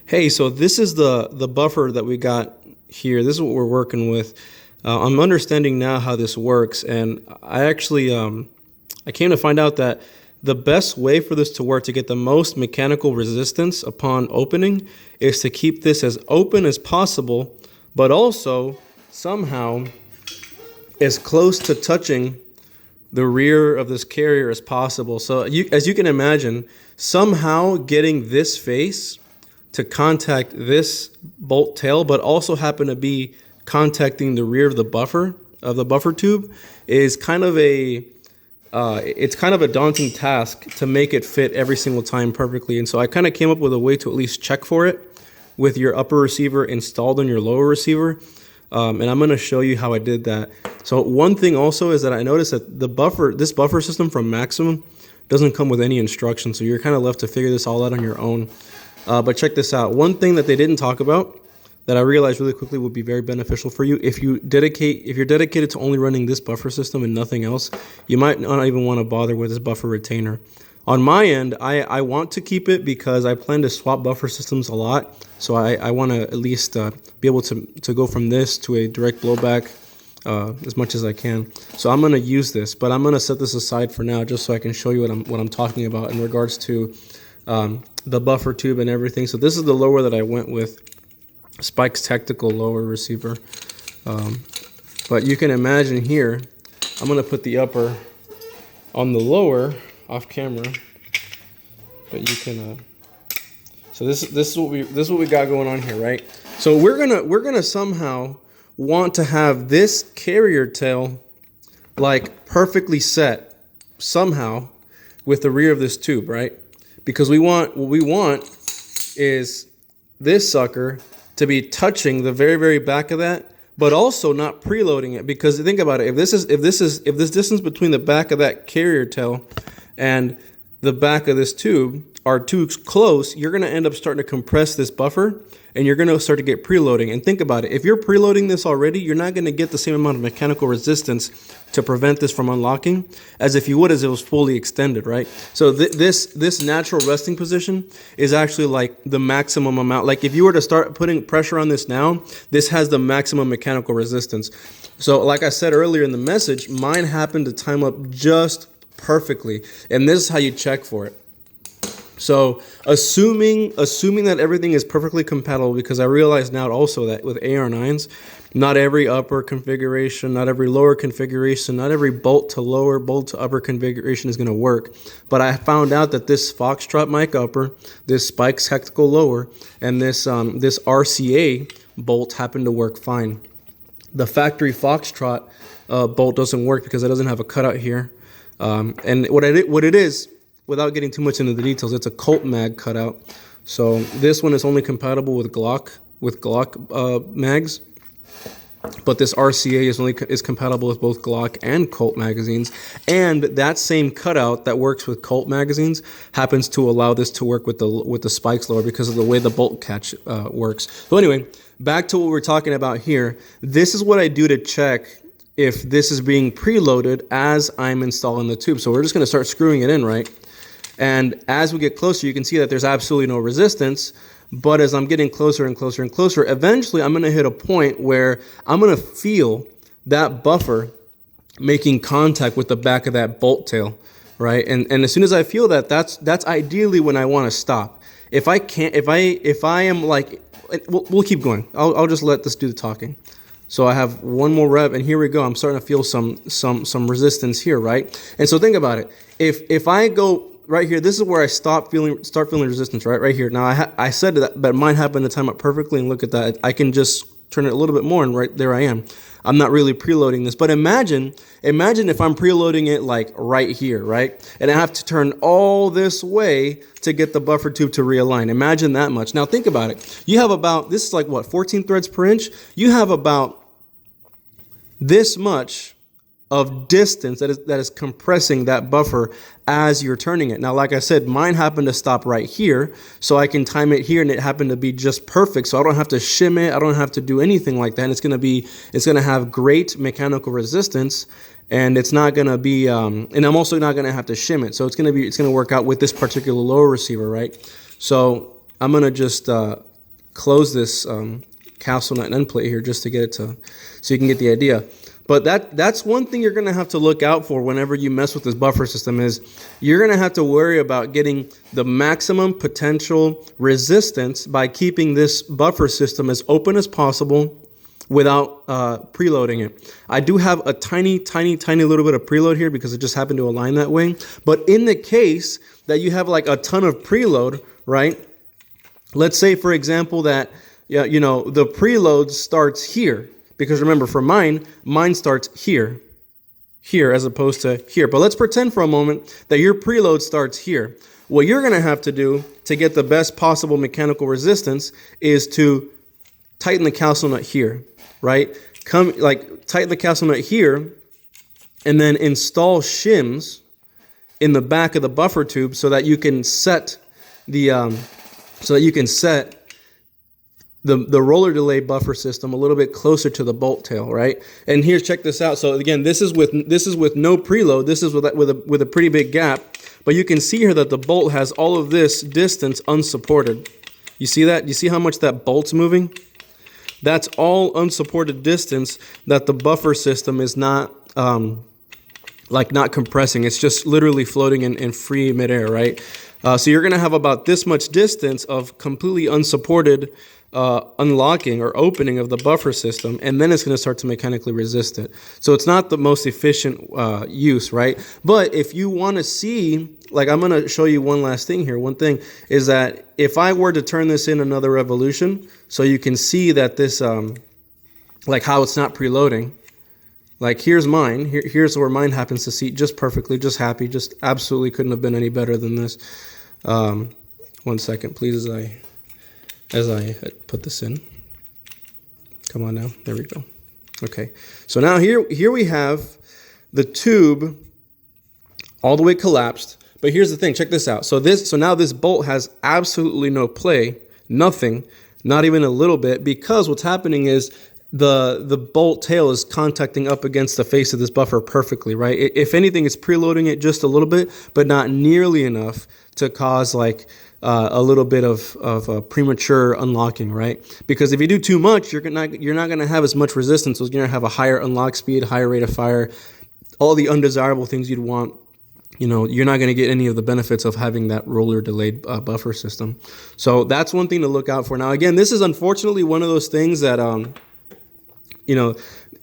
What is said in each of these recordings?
Hey, so this is the buffer that we got here. This is what we're working with. I'm understanding now how this works, and I actually I came to find out that the best way for this to work to get the most mechanical resistance upon opening is to keep this as open as possible, but also somehow as close to touching the rear of this carrier as possible. So as you can imagine, somehow getting this face to contact this bolt tail, but also happen to be contacting the rear of the buffer tube is kind of a it's kind of a daunting task to make it fit every single time perfectly. And so I kind of came up with a way to at least check for it with your upper receiver installed on your lower receiver. And I'm going to show you how I did that. So one thing also is that I noticed that this buffer system from Maxim doesn't come with any instructions. So you're kind of left to figure this all out on your own. But check this out. One thing that they didn't talk about that I realized really quickly would be very beneficial for you if you're dedicated to only running this buffer system and nothing else, you might not even want to bother with this buffer retainer. On my end, I want to keep it because I plan to swap buffer systems a lot. So I want to at least be able to go from this to a direct blowback as much as I can. So I'm going to use this, but I'm going to set this aside for now just so I can show you what I'm talking about in regards to the buffer tube and everything. So this is the lower that I went with, Spike's Tactical lower receiver. But you can imagine here, I'm going to put the upper on the lower off camera, but you can so this is what we got going on here, right? So we're gonna somehow want to have this carrier tail like perfectly set somehow with the rear of this tube, right? Because what we want is this sucker to be touching the very, very back of that, but also not preloading it. Because think about it, if this distance between the back of that carrier tail and the back of this tube are too close, you're going to end up starting to compress this buffer, and you're going to start to get preloading. And think about it, if you're preloading this already, you're not going to get the same amount of mechanical resistance to prevent this from unlocking as if you would as it was fully extended, right? So this natural resting position is actually like the maximum amount. Like if you were to start putting pressure on this now, this has the maximum mechanical resistance. So like I said earlier in the message, mine happened to time up just perfectly, and this is how you check for it. So assuming that everything is perfectly compatible, because I realize now also that with AR9s, not every upper configuration, not every lower configuration, not every bolt to lower, bolt to upper configuration is going to work. But I found out that this Foxtrot mic upper, this Spike's Tactical lower, and this RCA bolt happen to work fine. The factory Foxtrot bolt doesn't work because it doesn't have a cutout here. And what it is, without getting too much into the details, it's a Colt mag cutout. So this one is only compatible with Glock mags, but this RCA is compatible with both Glock and Colt magazines. And that same cutout that works with Colt magazines happens to allow this to work with the Spikes lower because of the way the bolt catch works. So anyway, back to what we're talking about here. This is what I do to check if this is being preloaded as I'm installing the tube. So we're just going to start screwing it in, right? And as we get closer, you can see that there's absolutely no resistance. But as I'm getting closer and closer and closer, eventually I'm going to hit a point where I'm going to feel that buffer making contact with the back of that bolt tail, right? And as soon as I feel that, that's ideally when I want to stop. If I am like, we'll keep going. I'll just let this do the talking. So I have one more rev, and here we go. I'm starting to feel some resistance here, right? And so think about it. If I go right here, this is where I start feeling resistance, right here. Now I said that mine happened to time up perfectly, and look at that. I can just turn it a little bit more, and right there I am. I'm not really preloading this, but imagine if I'm preloading it like right here, right? And I have to turn all this way to get the buffer tube to realign. Imagine that much. Now think about it. You have about, this is like what, 14 threads per inch? You have about this much of distance that is compressing that buffer as you're turning it. Now, like I said, mine happened to stop right here, so I can time it here, and it happened to be just perfect. So I don't have to shim it, I don't have to do anything like that. And it's gonna have great mechanical resistance, and it's not gonna be, and I'm also not gonna have to shim it. So it's gonna work out with this particular lower receiver, right? So I'm gonna just close this capsule nut and end plate here just to get it to, so you can get the idea. But that's one thing you're going to have to look out for whenever you mess with this buffer system is you're going to have to worry about getting the maximum potential resistance by keeping this buffer system as open as possible without preloading it. I do have a tiny little bit of preload here because it just happened to align that way. But in the case that you have like a ton of preload, right? Let's say, for example, that you know the preload starts here. Because remember, for mine starts here as opposed to here. But let's pretend for a moment that your preload starts here. What you're going to have to do to get the best possible mechanical resistance is to tighten the capsule nut here, right? Tighten the capsule nut here and then install shims in the back of the buffer tube so that you can set the roller delay buffer system a little bit closer to the bolt tail, right? And here, check this out. So again, this is with no preload. This is with a pretty big gap, but you can see here that the bolt has all of this distance unsupported. You see that? You see how much that bolt's moving? That's all unsupported distance that the buffer system is not not compressing. It's just literally floating in free midair, right? So you're going to have about this much distance of completely unsupported unlocking or opening of the buffer system, and then it's going to start to mechanically resist it. So it's not the most efficient use, right? But if you want to see, like I'm going to show you one last thing here. One thing is that if I were to turn this in another revolution, so you can see that this, like how it's not preloading. Like here's mine. Here's where mine happens to seat just perfectly, just happy, just absolutely couldn't have been any better than this. 1 second, please, as I put this in. Come on now, there we go. Okay, so now here we have the tube all the way collapsed. But here's the thing, check this out. So now this bolt has absolutely no play, nothing, not even a little bit, because what's happening is the bolt tail is contacting up against the face of this buffer perfectly, right? If anything, it's preloading it just a little bit, but not nearly enough to cause like a little bit of premature unlocking, right? Because if you do too much, you're not going to have as much resistance. So you're going to have a higher unlock speed, higher rate of fire, all the undesirable things you'd want. You know, you're not going to get any of the benefits of having that roller delayed buffer system. So that's one thing to look out for. Now, again, this is unfortunately one of those things that, you know,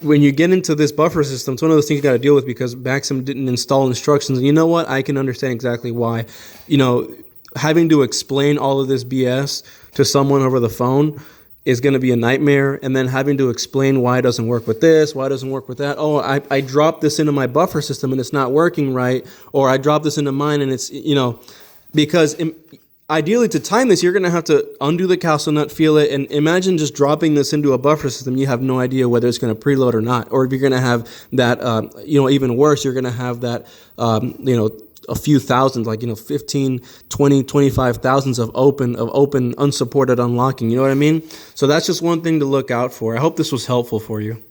when you get into this buffer system, it's one of those things you got to deal with because Maxim didn't install instructions. And you know what? I can understand exactly why. You know, having to explain all of this BS to someone over the phone is going to be a nightmare. And then having to explain why it doesn't work with this, why it doesn't work with that. Oh, I dropped this into my buffer system and it's not working right. Or I dropped this into mine and it's, you know, because ideally to time this, you're going to have to undo the capsule nut, feel it, and imagine just dropping this into a buffer system. You have no idea whether it's going to preload or not. Or if you're going to have that, you know, even worse, you're going to have that, you know, a few thousand, like, you know, 15, 20, 25 thousands of open, unsupported unlocking. You know what I mean? So that's just one thing to look out for. I hope this was helpful for you.